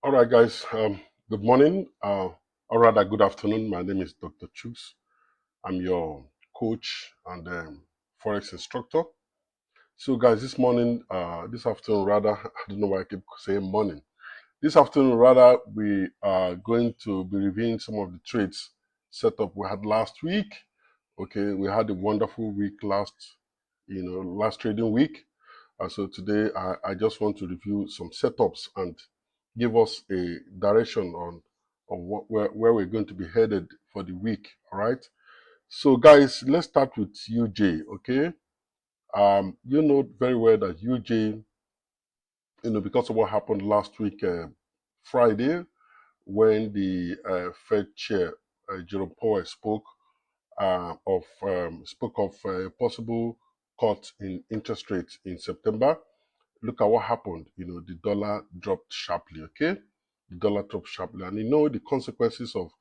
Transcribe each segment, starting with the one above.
All right, guys. Good morning, or rather, good afternoon. My name is Dr. Chooks. I'm your coach and Forex instructor. So, guys, this afternoon, rather, I don't know why I keep saying morning. This afternoon, rather, we are going to be reviewing some of the trades setup we had last week. Okay, we had a wonderful week last trading week. So today I just want to review some setups and give us a direction on where we're going to be headed for the week. All right. So guys, let's start with UJ. Okay. You know very well that UJ, because of what happened last week, Friday, when the Fed chair Jerome Powell spoke of possible cut in interest rates in September. Look at what happened. The dollar dropped sharply, okay? The dollar dropped sharply. And the consequences of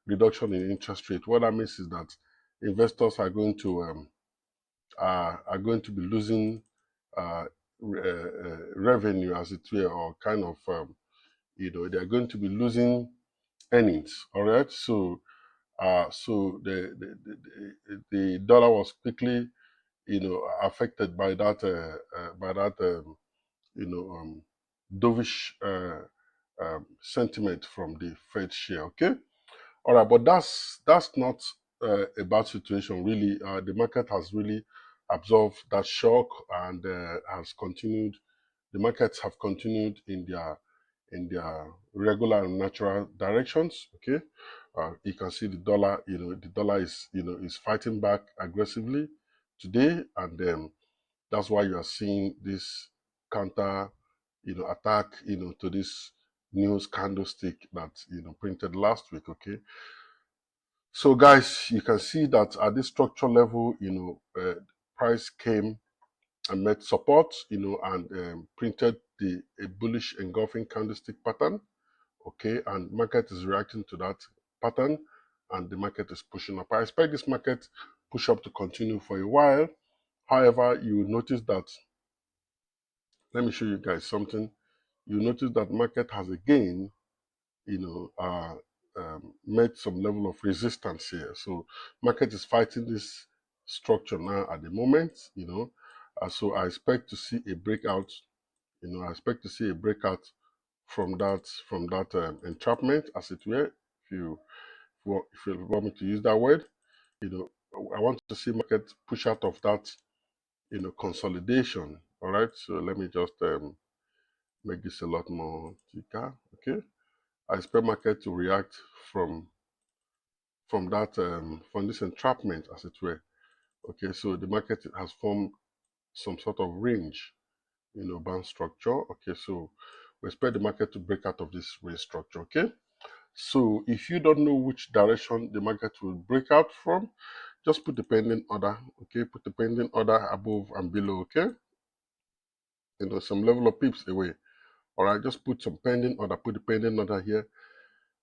reduction in interest rate. What that means is that investors are going to be losing revenue, as it were, or kind of, they're going to be losing earnings, all right? So the dollar was quickly, affected by that you know, dovish sentiment from the Fed share. Okay, all right, but that's not a bad situation. Really, the market has really absorbed that shock and has continued. The markets have continued in their regular and natural directions. Okay, you can see the dollar. The dollar is fighting back aggressively today, and that's why you are seeing this counter, attack, to this news candlestick that, printed last week. Okay. So guys, you can see that at this structure level, price came and met support, and printed a bullish engulfing candlestick pattern. Okay. And market is reacting to that pattern and the market is pushing up. I expect this market push up to continue for a while. However, you will notice that, let me show you guys something. You notice that market has again, met some level of resistance here. So market is fighting this structure now at the moment. So I expect to see a breakout. I expect to see a breakout from that entrapment, as it were. If you want me to use that word, you know, I want to see market push out of that, consolidation. All right. So let me just make this a lot more thicker. Okay, I expect market to react from from this entrapment, as it were. Okay, so the market has formed some sort of range, band structure. Okay, so we expect the market to break out of this range structure. Okay, so if you don't know which direction the market will break out from, just put the pending order. Okay, put the pending order above and below. Okay, some level of pips away. All right, just put some pending order. Put the pending order here.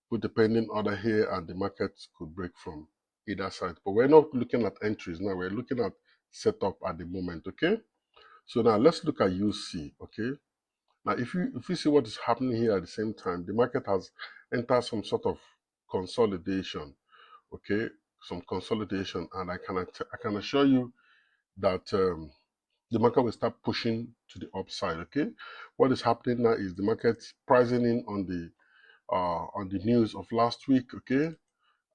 Put the pending order here, and the market could break from either side. But we're not looking at entries now. We're looking at setup at the moment. Okay. So now let's look at UC. Okay. Now, if you see what is happening here at the same time, the market has entered some sort of consolidation. Okay, some consolidation, and I can assure you that the market will start pushing to the upside. Okay, what is happening now is the market pricing in on the news of last week. Okay,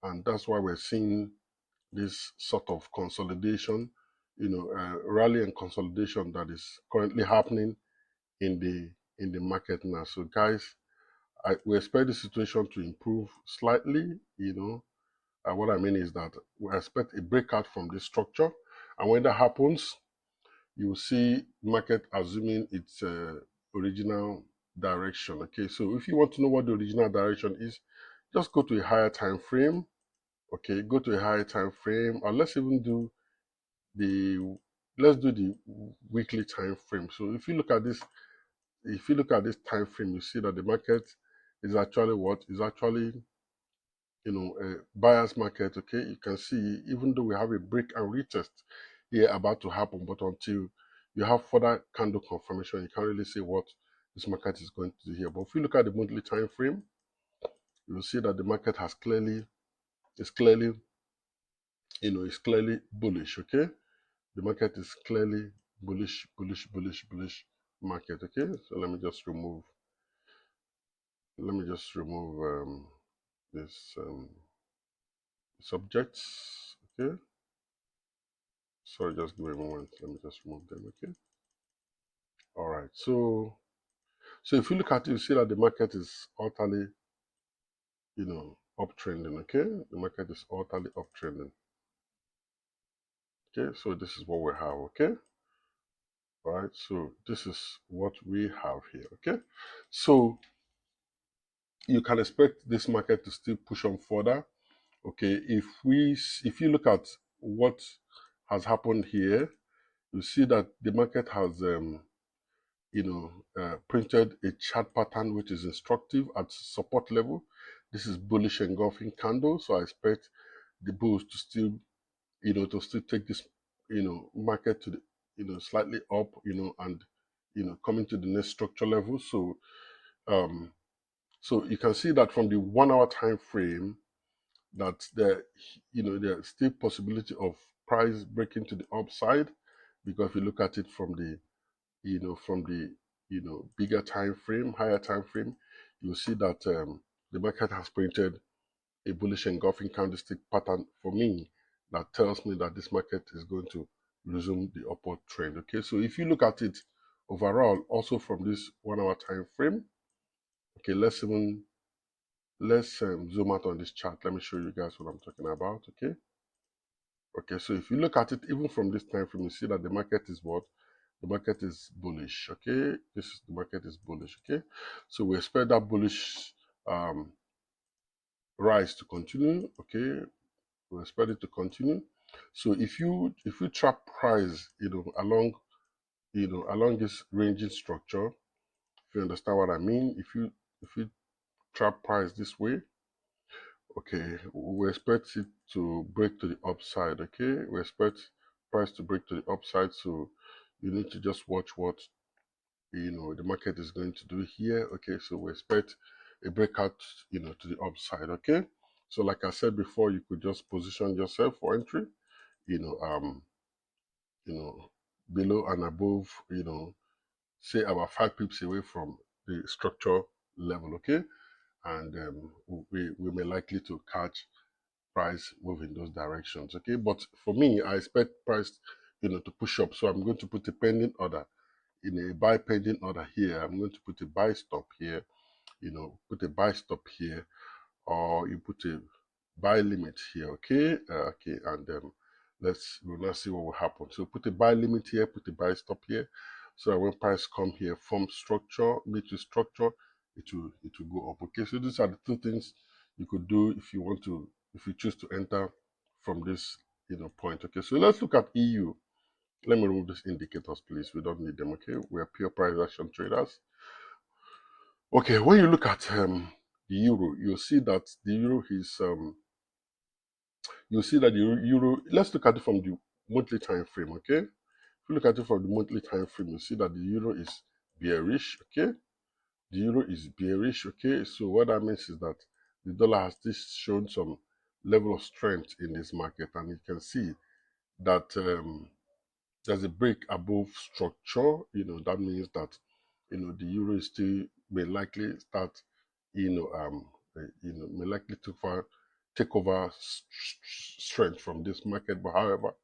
and that's why we're seeing this sort of consolidation, rally and consolidation that is currently happening in the market now. So guys, we expect the situation to improve slightly. What I mean is that we expect a breakout from this structure, and when that happens, you will see market assuming its original direction. Okay, so if you want to know what the original direction is, just go to a higher time frame. Okay, go to a higher time frame, or the let's do the weekly time frame. So if you look at this time frame, you see that the market is actually what is actually, a buyer's market. Okay, you can see, even though we have a break and retest here about to happen, but until you have further candle confirmation, you can't really say what this market is going to do here. But if you look at the monthly time frame, you will see that the market is clearly, it's clearly bullish. Okay, the market is clearly bullish market. Okay, so let me just remove this subjects. Okay, sorry, just give me a moment. Let me just remove them. Okay, all right. So if you look at it, you see that the market is utterly, uptrending. Okay, the market is utterly uptrending. Okay, so this is what we have. Okay, all right. So this is what we have here. Okay, so you can expect this market to still push on further. Okay, if you look at what has happened here, you see that the market has printed a chart pattern which is instructive at support level. This is bullish engulfing candle, so I expect the bulls to still take this market to the slightly up, and coming to the next structure level. So so you can see that from the 1 hour time frame that there's still possibility of price breaking to the upside, because if you look at it from the bigger time frame, higher time frame, you'll see that the market has printed a bullish engulfing candlestick pattern for me that tells me that this market is going to resume the upward trend. Okay, so if you look at it overall, also from this 1 hour time frame, okay, let's zoom out on this chart. Let me show you guys what I'm talking about. Okay, so if you look at it even from this time frame, you see that the market is what? The market is bullish. Okay, the market is bullish. Okay, so we expect that bullish rise to continue. Okay, we expect it to continue. So if you trap price along this ranging structure, if you understand what I mean, if you trap price this way, okay, we expect it to break to the upside. Okay, we expect price to break to the upside, so you need to just watch what the market is going to do here. Okay, so we expect a breakout to the upside. Okay, so like I said before, you could just position yourself for entry below and above, say about 5 pips away from the structure level. Okay, and we may likely to catch price move in those directions. Okay, but for me, I expect price to push up, so I'm going to put a pending order in a buy pending order here. I'm going to put a buy stop here, put a buy stop here, or you put a buy limit here. Okay, okay, and we'll now see what will happen. So put a buy limit here, put a buy stop here, so that when price come here from structure, meet to structure, it will go up. Okay, so these are the two things you could do if you choose to enter from this point. Okay, so let's look at EU. Let me remove these indicators, please. We don't need them. Okay, we are pure price action traders. Okay, when you look at the euro, you'll see that the euro is let's look at it from the monthly time frame. Okay, if you look at it from the monthly time frame, you see that the euro is bearish. Okay, the euro is bearish. Okay, so what that means is that the dollar has this shown some level of strength in this market, and you can see that there's a break above structure. That means that the euro is still may likely start may likely take over strength from this market, but however,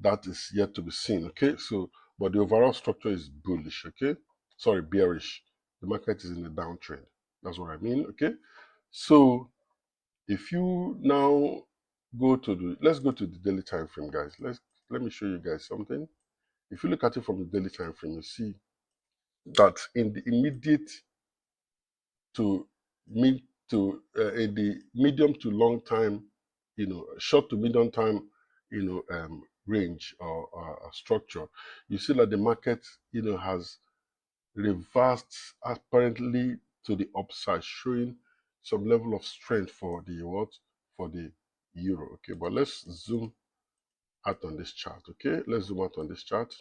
that is yet to be seen. Okay, so but the overall structure is bullish. Okay, sorry, bearish. The market is in a downtrend. That's what I mean. Okay, so if you now let's go to the daily time frame, guys. Let me show you guys something. If you look at it from the daily time frame, you see that in the immediate to mid to in the medium to long time, short to medium time, range or structure, you see that the market, has reversed apparently to the upside, showing some level of strength for the euro. Okay, but let's zoom out on this chart. Okay, let's zoom out on this chart.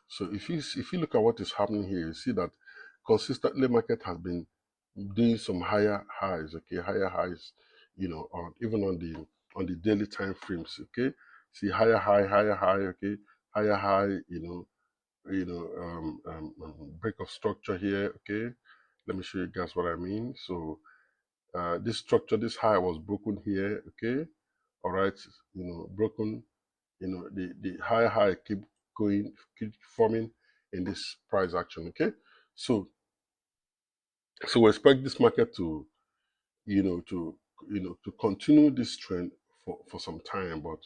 So if you look at what is happening here, you see that consistently market has been doing some higher highs, okay, higher highs, you know, even on the daily time frames, okay. See higher high, okay, higher high, break of structure here, okay. Let me show you guys what I mean. So this structure, this high was broken here, okay. All right, broken. The high keep going, keep forming in this price action, okay. So we expect this market to to continue this trend for some time. But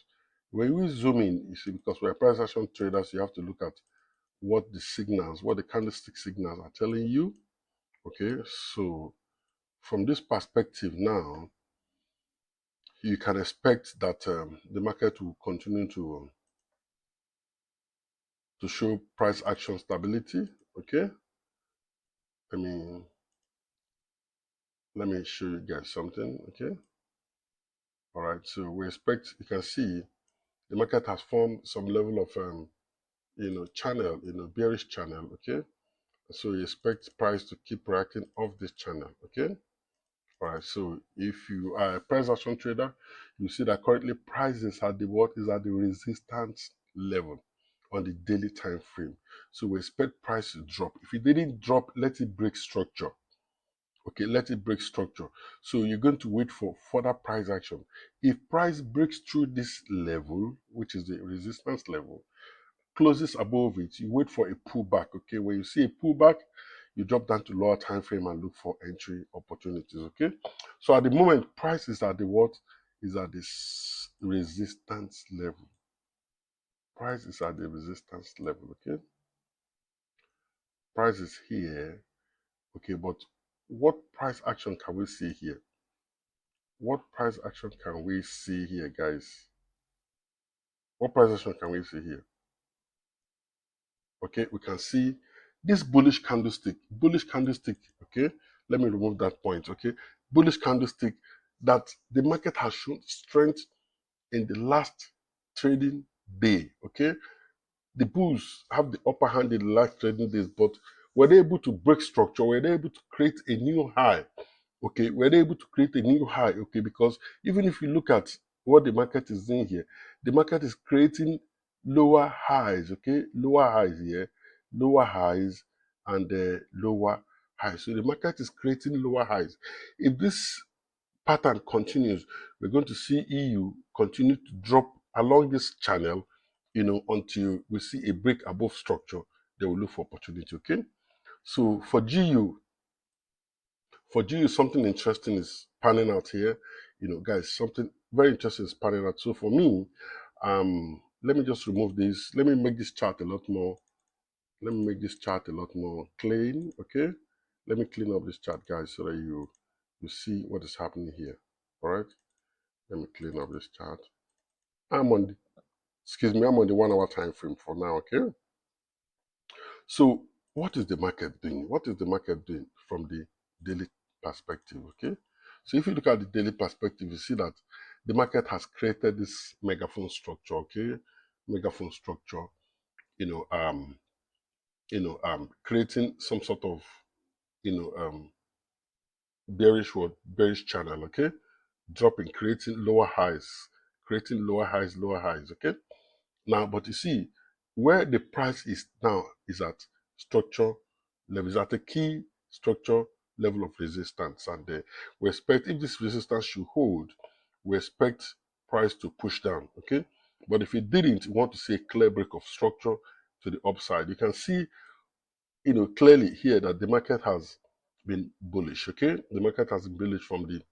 when we zoom in, you see, because we're price action traders, you have to look at what the signals, what the candlestick signals are telling you. Okay, so from this perspective now, you can expect that the market will continue to show price action stability. Okay, I mean, let me show you guys something. Okay, all right. So we expect, you can see the market has formed some level of channel, bearish channel. Okay, so you expect price to keep reacting off this channel. Okay, all right. So if you are a price action trader, you see that currently prices at the what is at the resistance level on the daily time frame. So we expect price to drop. If it didn't drop, let it break structure. Okay, let it break structure. So you're going to wait for further price action. If price breaks through this level, which is the resistance level, closes above it, you wait for a pullback. Okay, when you see a pullback, you drop down to lower time frame and look for entry opportunities. Okay, so at the moment, price is at the what? Is at this resistance level. Price is at the resistance level. Okay, price is here. Okay, but what price action can we see here? What price action can we see here, guys? What price action can we see here? Okay, we can see this bullish candlestick. Okay, let me remove that point. Okay, bullish candlestick that the market has shown strength in the last trading day. Okay, the bulls have the upper hand in the last trading days, but were they able to break structure? Were they able to create a new high? Okay, were they able to create a new high? Okay, because even if you look at what the market is doing here, the market is creating lower highs. Okay, lower highs here, lower highs, and lower highs. So the market is creating lower highs. If this pattern continues, we're going to see EU continue to drop along this channel, until we see a break above structure. They will look for opportunity. Okay, so for GU, something interesting is panning out here. Guys, something very interesting is panning out. So for me, let me just remove this. Let me make this chart a lot more. Let me make this chart a lot more clean. Okay. Let me clean up this chart, guys, so that you see what is happening here. All right. Let me clean up this chart. I'm on the 1 hour time frame for now. Okay. So what is the market doing? What is the market doing from the daily perspective? Okay. So if you look at the daily perspective, you see that the market has created this megaphone structure. Okay. Megaphone structure, creating some sort of, you know, um, bearish channel. Okay. Dropping, creating lower highs, lower highs. Okay. Now, but you see, where the price is now is at structure level, is at a key structure level of resistance. And we expect, if this resistance should hold, we expect price to push down, okay? But if it didn't, we want to see a clear break of structure to the upside. You can see, clearly here that the market has been bullish, okay? The market has been bullish from the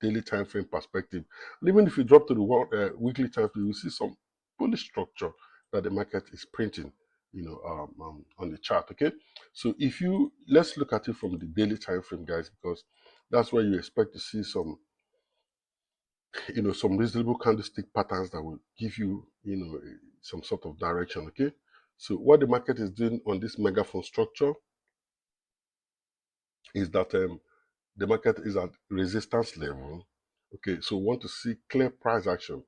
daily time frame perspective. And even if you drop to the weekly time frame, you see some bullish structure that the market is printing, on the chart. Okay, so let's look at it from the daily time frame, guys, because that's where you expect to see some, some reasonable candlestick patterns that will give you, some sort of direction. Okay, so what the market is doing on this megaphone structure is that the market is at resistance level. Okay, so we want to see clear price action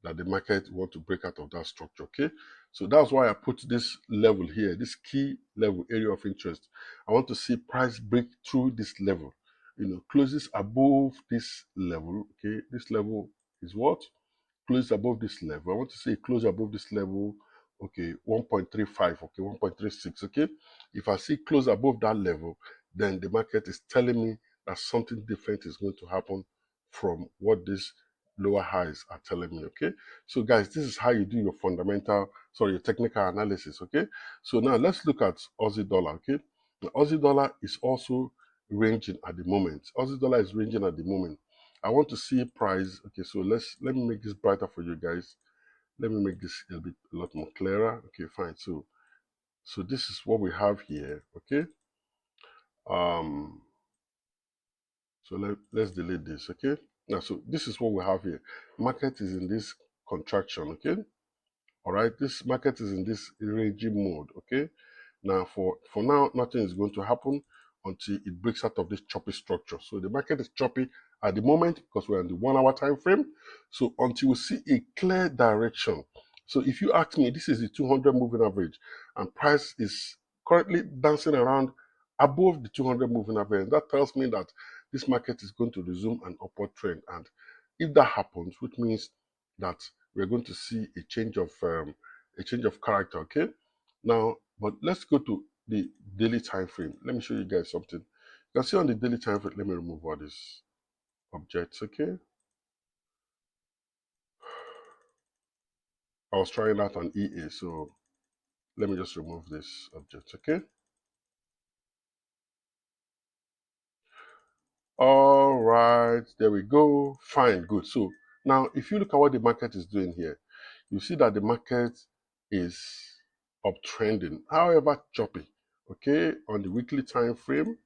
that the market want to break out of that structure. Okay, So that's why I put this level here, this key level, area of interest. I want to see price break through this level, closes above this level. Okay, this level is what? Close above this level. I want to say close above this level. Okay, 1.35. Okay, 1.36. Okay, if I see close above that level, then the market is telling me that something different is going to happen from what these lower highs are telling me. Okay, so guys, this is how you do your technical analysis. Okay, so now let's look at Aussie dollar. Okay, the Aussie dollar is also ranging at the moment. Aussie dollar is ranging at the moment. I want to see price. Okay, so let me make this brighter for you guys. Let me make this a lot more clearer. Okay, fine. So this is what we have here. Okay. Um. So let's delete this. Okay. Now, so this is what we have here. Market is in this contraction. Okay. All right. This market is in this ranging mode. Okay. Now, for now, nothing is going to happen until it breaks out of this choppy structure. So the market is choppy at the moment because we're in the 1 hour time frame. So until we see a clear direction. So if you ask me, this is the 200 moving average, and price is currently dancing around above the 200 moving average. That tells me that this market is going to resume an upward trend. And if that happens, which means that we're going to see a change of character. Okay. Now, but let's go to the daily time frame. Let me show you guys something. You can see on the daily time frame. Let me remove all these objects. Okay. I was trying out on EA, so let me just remove this object. Okay. All right. There we go. Fine. Good. So now, if you look at what the market is doing here, you see that the market is uptrending, however choppy. Okay. On the weekly time frame,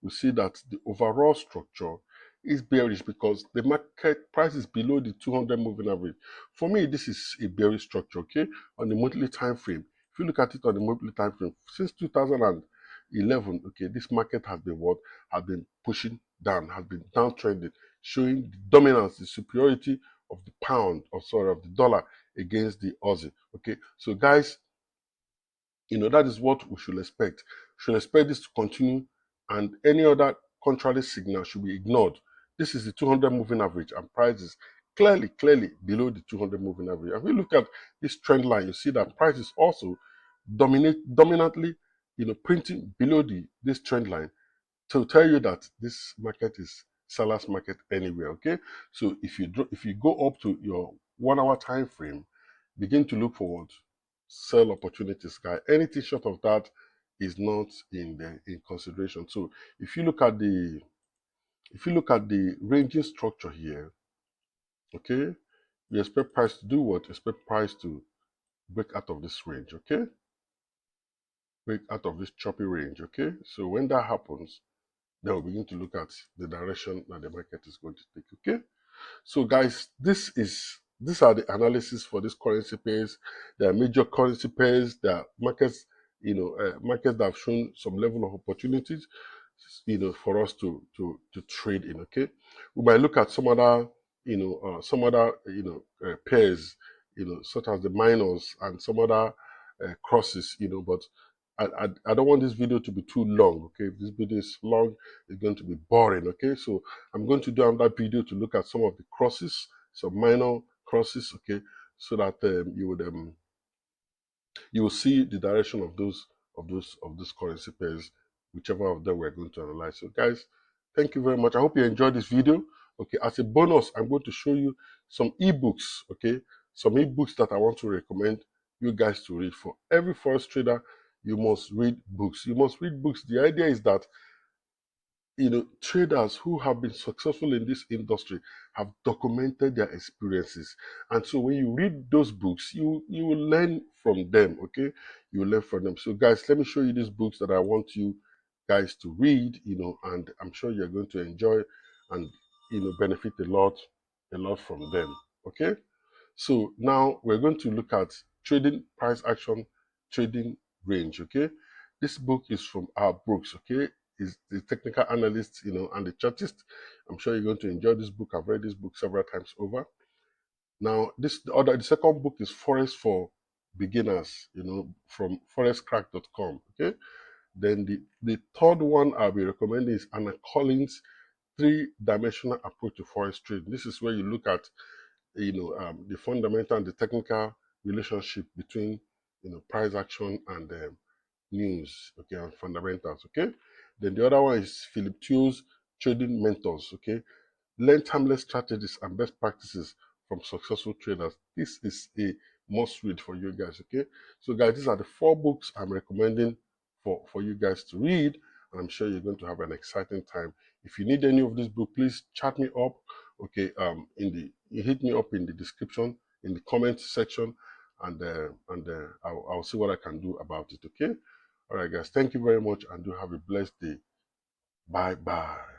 we see that the overall structure is bearish because the market price is below the 200 moving average. For me, this is a bearish structure, okay? On the monthly time frame, if you look at it on the monthly time frame, since 2011, okay, this market has been what? Has been pushing down, has been downtrending, showing the dominance, the superiority of the pound, or sorry, of the dollar against the Aussie, okay? So guys, that is what we should expect. We should expect this to continue, and any other contrary signal should be ignored. This is the 200 moving average, and price is clearly below the 200 moving average. If you look at this trend line, you see that price is also dominantly, printing below this trend line to tell you that this market is seller's market anywhere. Okay, so if you go up to your 1 hour time frame, begin to look for what? Sell opportunities, guy. Anything short of that is not in consideration. So if you look at the ranging structure here, okay, you expect price to do what? Expect price to break out of this range, okay? Break out of this choppy range, okay? So when that happens, then we'll begin to look at the direction that the market is going to take, okay? So guys, these are the analysis for this currency pairs. There are major currency pairs. There are markets, markets that have shown some level of opportunities, for us to trade in. Okay, we might look at some other pairs, such as the minors and some other crosses, but I don't want this video to be too long. Okay, if this video is long, it's going to be boring. Okay, so I'm going to do another video to look at some of the crosses, some minor crosses. Okay, so that you will see the direction of those currency pairs, whichever of them we're going to analyze. So guys, thank you very much. I hope you enjoyed this video. Okay, as a bonus, I'm going to show you some ebooks. Okay, some ebooks that I want to recommend you guys to read. For every forex trader, you must read books. You must read books. The idea is that traders who have been successful in this industry have documented their experiences, and so when you read those books, you will learn from them. Okay, you will learn from them. So guys, let me show you these books that I want you guys to read, and I'm sure you're going to enjoy and benefit a lot from them. Okay, so now we're going to look at trading price action, trading range. Okay, this book is from our Brooks. Okay, is the technical analyst, and the chartist. I'm sure you're going to enjoy this book. I've read this book several times over. Now, the second book is Forex for beginners, you know, from forexcrack.com. Okay. Then the third one I'll be recommending is Anna Collins' three-dimensional approach to forex trading. This is where you look at, you know, the fundamental and the technical relationship between, you know, price action and news, okay, and fundamentals, okay. Then the other one is Philip Thew's Trading Mentors, okay. Learn timeless strategies and best practices from successful traders. This is a must read for you guys, okay. So guys, these are the 4 books I'm recommending for you guys to read, and I'm sure you're going to have an exciting time. If you need any of this book, please chat me up, okay. You hit me up in the description, in the comment section, and I'll see what I can do about it, okay. All right guys, thank you very much, and do have a blessed day. Bye bye.